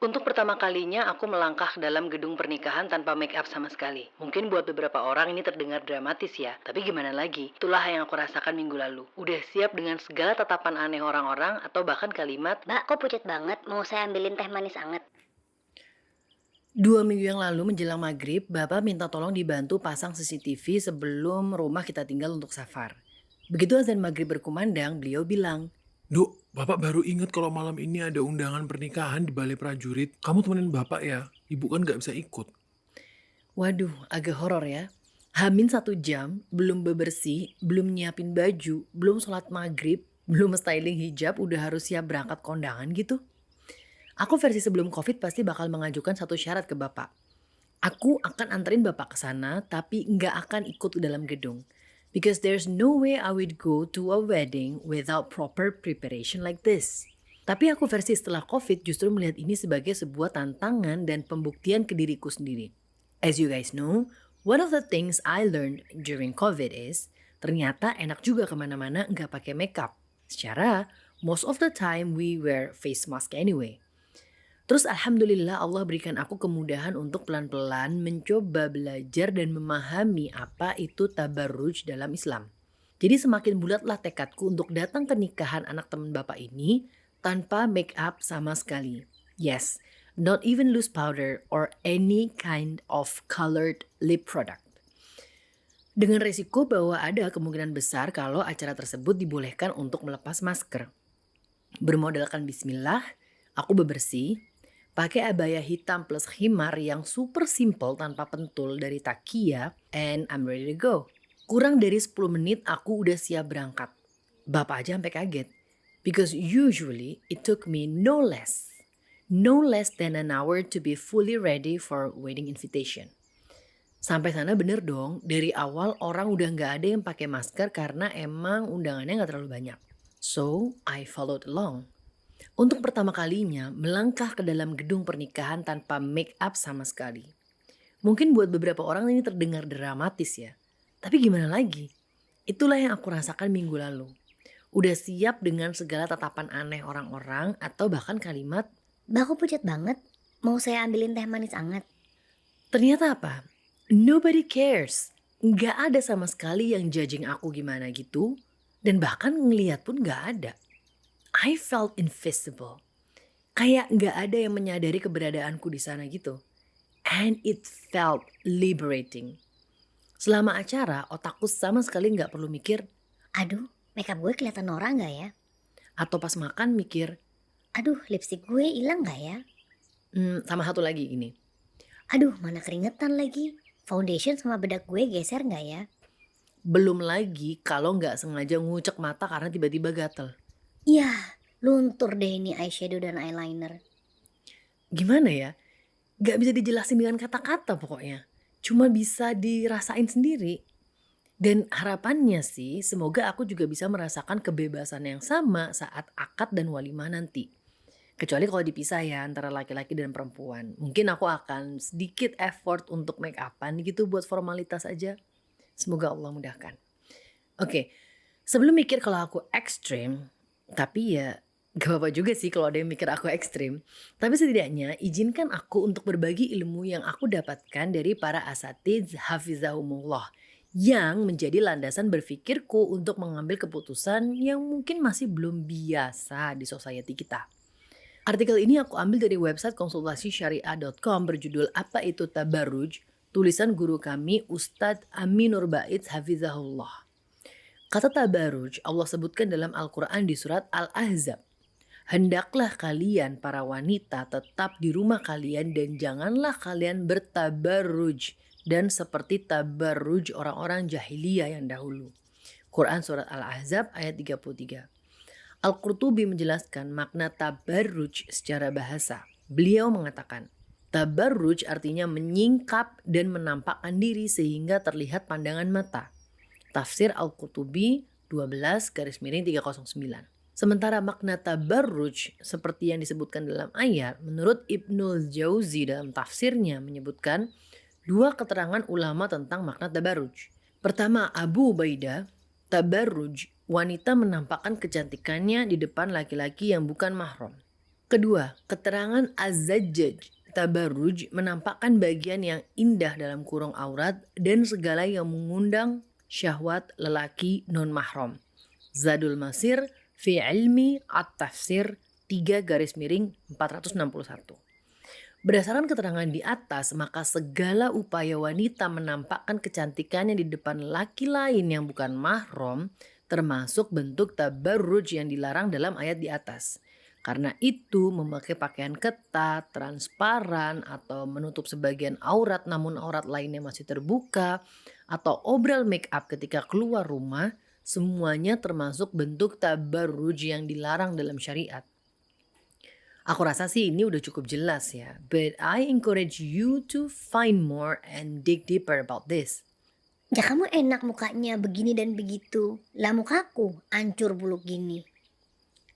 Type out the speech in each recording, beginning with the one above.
Untuk pertama kalinya aku melangkah ke dalam gedung pernikahan tanpa make up sama sekali. Mungkin buat beberapa orang ini terdengar dramatis ya, tapi gimana lagi? Itulah yang aku rasakan minggu lalu. Udah siap dengan segala tatapan aneh orang-orang atau bahkan kalimat, Mbak, kok pucet banget? Mau saya ambilin teh manis anget? 2 minggu yang lalu menjelang maghrib, Bapak minta tolong dibantu pasang CCTV sebelum rumah kita tinggal untuk safar. Begitu azan maghrib berkumandang, beliau bilang, Duk, Bapak baru ingat kalau malam ini ada undangan pernikahan di Balai Prajurit. Kamu temenin Bapak ya, Ibu kan nggak bisa ikut. waduh agak horor ya. Hamin 1 jam, belum bebersih, belum nyiapin baju, belum sholat maghrib, belum styling hijab, udah harus siap berangkat kondangan gitu. Aku versi sebelum covid pasti bakal mengajukan satu syarat ke Bapak. Aku akan anterin Bapak ke sana, tapi nggak akan ikut ke dalam gedung. Because there's no way I would go to a wedding without proper preparation like this. Tapi aku versi setelah COVID justru melihat ini sebagai sebuah tantangan dan pembuktian ke diriku sendiri. As you guys know, one of the things I learned during COVID is ternyata enak juga kemana-mana nggak pakai makeup. Secara, most of the time we wear face mask anyway. Terus alhamdulillah Allah berikan aku kemudahan untuk pelan-pelan mencoba belajar dan memahami apa itu tabarruj dalam Islam. Jadi semakin bulatlah tekadku untuk datang ke nikahan anak teman bapak ini tanpa make up sama sekali. Yes, not even loose powder or any kind of colored lip product. Dengan resiko bahwa ada kemungkinan besar kalau acara tersebut dibolehkan untuk melepas masker. Bermodalkan bismillah, aku bebersih, pakai abaya hitam plus khimar yang super simple tanpa pentul dari Takia, and I'm ready to go. Kurang dari 10 menit aku udah siap berangkat. Bapak aja sampai kaget. Because usually it took me no less than an hour to be fully ready for wedding invitation. Sampai sana bener dong, dari awal orang udah gak ada yang pakai masker karena emang undangannya gak terlalu banyak. So, I followed along. Untuk pertama kalinya melangkah ke dalam gedung pernikahan tanpa make up sama sekali. Mungkin buat beberapa orang ini terdengar dramatis ya. Tapi gimana lagi? Itulah yang aku rasakan minggu lalu. Udah siap dengan segala tatapan aneh orang-orang atau bahkan kalimat, Mbak, kok pucet banget? Mau saya ambilin teh manis anget? ternyata apa? Nobody cares. Nggak ada sama sekali yang judging aku gimana gitu. Dan bahkan ngeliat pun nggak ada. I felt invisible. Kayak nggak ada yang menyadari keberadaanku di sana gitu. And it felt liberating. Selama acara, otakku sama sekali nggak perlu mikir, Aduh, makeup gue kelihatan norak nggak ya? atau pas makan mikir, Aduh, lipstick gue hilang nggak ya? sama satu lagi gini. Aduh, mana keringetan lagi? Foundation sama bedak gue geser nggak ya? Belum lagi kalau nggak sengaja ngucek mata karena tiba-tiba gatel. Yah, luntur deh ini eyeshadow dan eyeliner. Gimana ya? Nggak bisa dijelasin dengan kata-kata pokoknya. Cuma bisa dirasain sendiri. Dan harapannya sih semoga aku juga bisa merasakan kebebasan yang sama saat akad dan walimah nanti. Kecuali kalau dipisah ya antara laki-laki dan perempuan. Mungkin aku akan sedikit effort untuk make upan gitu buat formalitas aja. Semoga Allah mudahkan. Oke, sebelum mikir kalau aku ekstrim, tapi ya gak apa-apa juga sih kalau ada yang mikir aku ekstrim. Tapi setidaknya izinkan aku untuk berbagi ilmu yang aku dapatkan dari para asatiz hafizahumullah yang menjadi landasan berpikirku untuk mengambil keputusan yang mungkin masih belum biasa di society kita. Artikel ini aku ambil dari website konsultasisyariah.com berjudul Apa Itu Tabarruj, tulisan guru kami Ustadz Aminur Baiz Hafizahullah. Kata tabarruj Allah sebutkan dalam Al-Quran di surat Al-Ahzab. Hendaklah kalian para wanita tetap di rumah kalian dan janganlah kalian bertabarruj dan seperti tabarruj orang-orang jahiliyah yang dahulu. Quran surat Al-Ahzab ayat 33. Al-Qurtubi menjelaskan makna tabarruj secara bahasa. Beliau mengatakan, tabarruj artinya menyingkap dan menampakkan diri sehingga terlihat pandangan mata. Tafsir Al-Qurtubi 12/309. Sementara makna tabarruj seperti yang disebutkan dalam ayat, menurut Ibnul Jauzi dalam tafsirnya menyebutkan dua keterangan ulama tentang makna tabarruj. Pertama, Abu Ubaidah, tabarruj wanita menampakkan kecantikannya di depan laki-laki yang bukan mahram. Kedua, keterangan Az-Zajjaj tabarruj menampakkan bagian yang indah dalam kurung aurat dan segala yang mengundang syahwat lelaki non-mahram. Zadul Masir fi ilmi at-tafsir 3-461. Berdasarkan keterangan di atas, maka segala upaya wanita menampakkan kecantikannya di depan laki lain yang bukan mahram termasuk bentuk tabarruj yang dilarang dalam ayat di atas. Karena itu memakai pakaian ketat, transparan, atau menutup sebagian aurat namun aurat lainnya masih terbuka, atau obral make up ketika keluar rumah, semuanya termasuk bentuk tabarruj yang dilarang dalam syariat. Aku rasa sih ini udah cukup jelas ya, but I encourage you to find more and dig deeper about this. Ya kamu enak mukanya begini dan begitu. Lah mukaku hancur buluk gini.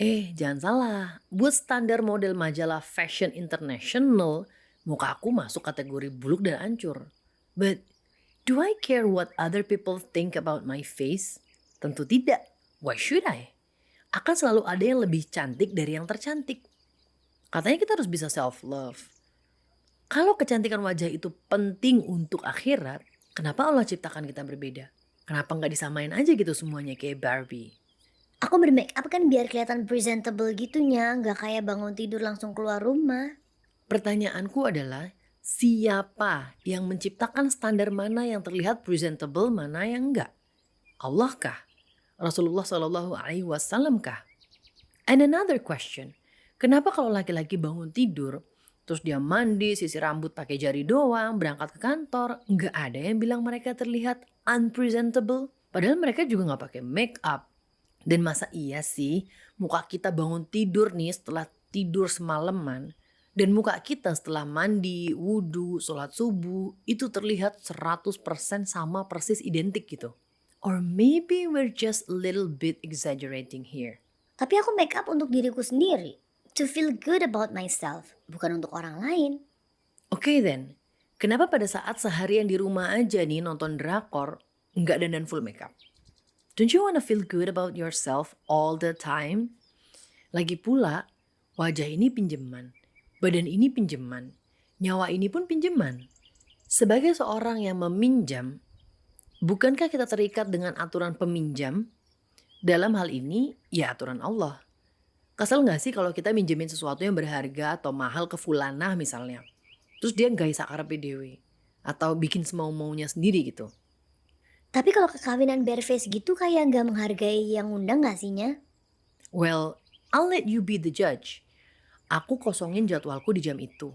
Jangan salah, buat standar model majalah Fashion International, muka aku masuk kategori buluk dan hancur. But do I care what other people think about my face? Tentu tidak. Why should I? Akan selalu ada yang lebih cantik dari yang tercantik. Katanya kita harus bisa self-love. Kalau kecantikan wajah itu penting untuk akhirat, kenapa Allah ciptakan kita berbeda? Kenapa nggak disamain aja gitu semuanya kayak Barbie? Aku bermake up kan biar kelihatan presentable gitunya, nggak kayak bangun tidur langsung keluar rumah. Pertanyaanku adalah, siapa yang menciptakan standar mana yang terlihat presentable, mana yang enggak? Allah kah? Rasulullah Shallallahu Alaihi Wasallam kah? And another question, kenapa kalau laki-laki bangun tidur, terus dia mandi, sisir rambut pakai jari doang, berangkat ke kantor, nggak ada yang bilang mereka terlihat unpresentable? Padahal mereka juga nggak pakai make up. Dan masa iya sih muka kita bangun tidur nih setelah tidur semalaman, dan muka kita setelah mandi, wudhu, sholat subuh itu terlihat 100% sama persis identik gitu? Or maybe we're just a little bit exaggerating here. Tapi aku make up untuk diriku sendiri. To feel good about myself, bukan untuk orang lain. Okay then, kenapa pada saat seharian di rumah aja nih nonton drakor nggak dandan full makeup? Don't you wanna feel good about yourself all the time? Lagi pula, wajah ini pinjeman, badan ini pinjeman, nyawa ini pun pinjeman. Sebagai seorang yang meminjam, bukankah kita terikat dengan aturan peminjam? Dalam hal ini, ya aturan Allah. Kesel gak sih kalau kita minjemin sesuatu yang berharga atau mahal ke fulanah misalnya, terus dia gak sakarepe dewe, atau bikin semau-maunya sendiri gitu? Tapi kalau kekawinan bareface gitu kayak nggak menghargai yang undang nggak sihnya? Well, I'll let you be the judge. Aku kosongin jadwalku di jam itu.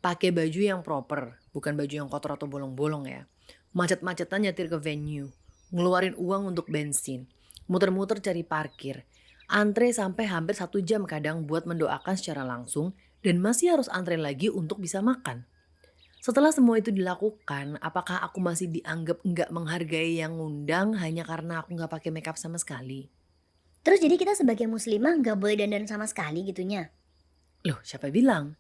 Pakai baju yang proper, bukan baju yang kotor atau bolong-bolong ya. Macet-macetan nyetir ke venue, ngeluarin uang untuk bensin, muter-muter cari parkir, antre sampai hampir 1 jam kadang buat mendoakan secara langsung, dan masih harus antre lagi untuk bisa makan. Setelah semua itu dilakukan, apakah aku masih dianggap nggak menghargai yang ngundang hanya karena aku nggak pakai makeup sama sekali? Terus jadi kita sebagai muslimah nggak boleh dandan sama sekali gitunya? Loh, siapa bilang?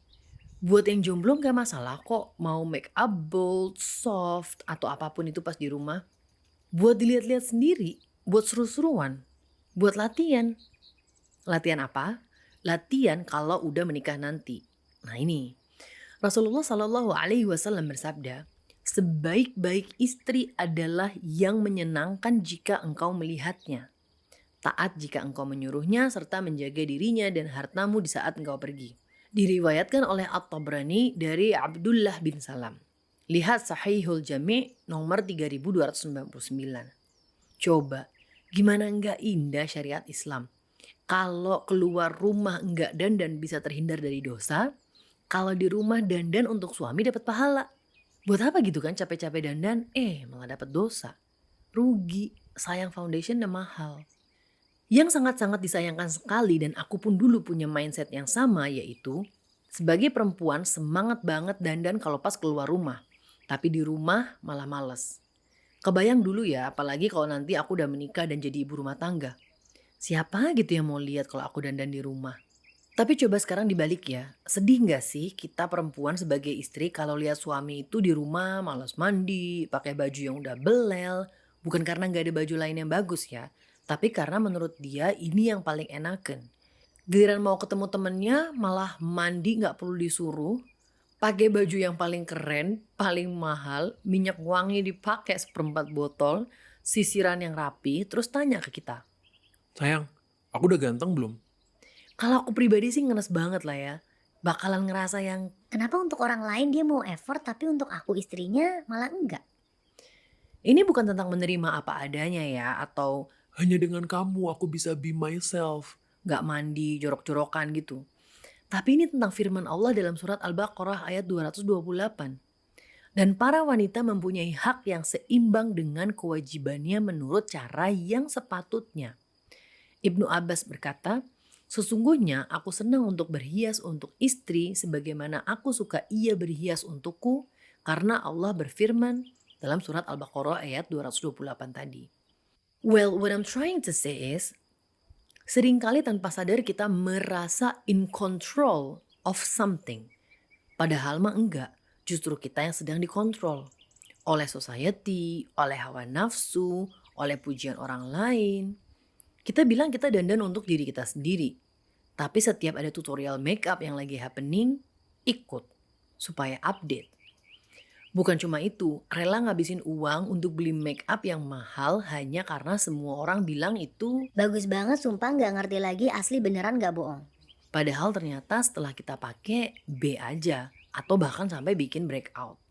Buat yang jomblo nggak masalah kok mau make up bold, soft, atau apapun itu pas di rumah. Buat dilihat-lihat sendiri, buat seru-seruan, buat latihan. Latihan apa? Latihan kalau udah menikah nanti. Nah ini, Rasulullah Shallallahu Alaihi Wasallam bersabda, sebaik-baik istri adalah yang menyenangkan jika engkau melihatnya, taat jika engkau menyuruhnya, serta menjaga dirinya dan hartamu di saat engkau pergi. Diriwayatkan oleh At-Tabrani dari Abdullah bin Salam. Lihat Sahihul Jami' nomor 3299. Coba, gimana enggak indah syariat Islam? Kalau keluar rumah enggak dandan bisa terhindar dari dosa, kalau di rumah dandan untuk suami dapat pahala. Buat apa gitu kan capek-capek dandan, malah dapat dosa. Rugi, sayang foundation dan mahal. Yang sangat-sangat disayangkan sekali dan aku pun dulu punya mindset yang sama, yaitu sebagai perempuan semangat banget dandan kalau pas keluar rumah. Tapi di rumah malah males. Kebayang dulu ya, apalagi kalau nanti aku udah menikah dan jadi ibu rumah tangga. Siapa gitu yang mau lihat kalau aku dandan di rumah? Tapi coba sekarang dibalik ya, sedih gak sih kita perempuan sebagai istri kalau lihat suami itu di rumah malas mandi, pakai baju yang udah belel, bukan karena gak ada baju lain yang bagus ya, tapi karena menurut dia ini yang paling enaken. Giliran mau ketemu temennya malah mandi nggak perlu disuruh, pakai baju yang paling keren, paling mahal, minyak wangi dipakai seperempat botol, sisiran yang rapi, terus tanya ke kita. Sayang, aku udah ganteng belum? Kalau aku pribadi sih ngenes banget lah ya. Bakalan ngerasa yang Kenapa untuk orang lain dia mau effort tapi untuk aku istrinya malah enggak? ini bukan tentang menerima apa adanya ya, atau Hanya dengan kamu aku bisa be myself. nggak mandi jorok-jorokan gitu. Tapi ini tentang firman Allah dalam surat Al-Baqarah ayat 228. Dan para wanita mempunyai hak yang seimbang dengan kewajibannya menurut cara yang sepatutnya. Ibnu Abbas berkata, sesungguhnya aku senang untuk berhias untuk istri sebagaimana aku suka ia berhias untukku karena Allah berfirman dalam surat Al-Baqarah ayat 228 tadi. Well, what I'm trying to say is, seringkali tanpa sadar kita merasa in control of something. Padahal mah enggak, justru kita yang sedang dikontrol. Oleh society, oleh hawa nafsu, oleh pujian orang lain. Kita bilang kita dandan untuk diri kita sendiri. Tapi setiap ada tutorial makeup yang lagi happening, ikut. Supaya update. Bukan cuma itu, rela ngabisin uang untuk beli makeup yang mahal hanya karena semua orang bilang itu. Bagus banget sumpah nggak ngerti lagi asli beneran nggak bohong. Padahal ternyata setelah kita pakai B aja atau bahkan sampai bikin breakout.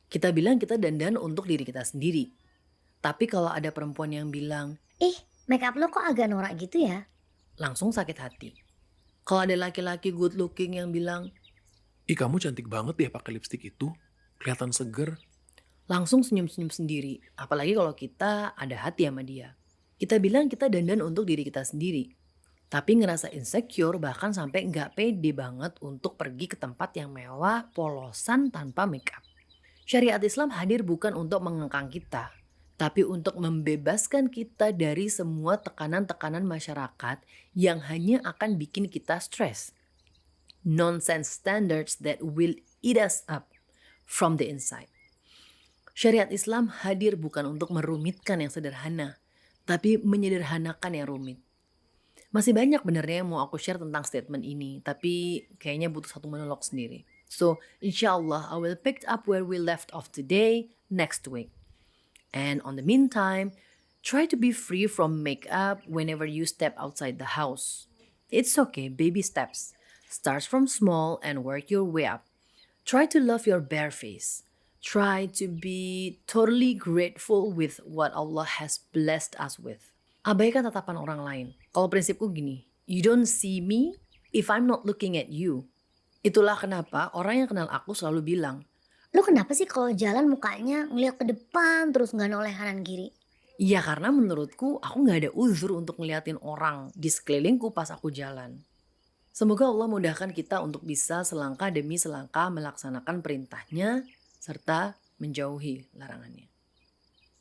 Kita bilang kita dandan untuk diri kita sendiri. Tapi kalau ada perempuan yang bilang, Ih, makeup lo kok agak norak gitu ya? langsung sakit hati. Kalau ada laki-laki good looking yang bilang, Ih kamu cantik banget ya pakai lipstik itu. Kelihatan seger. langsung senyum-senyum sendiri. Apalagi kalau kita ada hati sama dia. Kita bilang kita dandan untuk diri kita sendiri. Tapi ngerasa insecure bahkan sampai nggak pede banget untuk pergi ke tempat yang mewah, polosan tanpa makeup. Syariat Islam hadir bukan untuk mengekang kita, tapi untuk membebaskan kita dari semua tekanan-tekanan masyarakat yang hanya akan bikin kita stres. Nonsense standards that will eat us up from the inside. Syariat Islam hadir bukan untuk merumitkan yang sederhana, tapi menyederhanakan yang rumit. Masih banyak benernya yang mau aku share tentang statement ini, tapi kayaknya butuh satu monolog sendiri. So, inshallah I will pick up where we left off today next week. And on the meantime, try to be free from makeup whenever you step outside the house. It's okay, baby steps. Start from small and work your way up. Try to love your bare face. Try to be totally grateful with what Allah has blessed us with. Abaikan tatapan orang lain. Kalau prinsipku gini, you don't see me if I'm not looking at you. Itulah kenapa orang yang kenal aku selalu bilang, Lo kenapa sih kalau jalan mukanya ngeliat ke depan terus nggak noleh kanan kiri? ya karena menurutku aku gak ada uzur untuk ngeliatin orang di sekelilingku pas aku jalan. Semoga Allah mudahkan kita untuk bisa selangkah demi selangkah melaksanakan perintahnya serta menjauhi larangannya.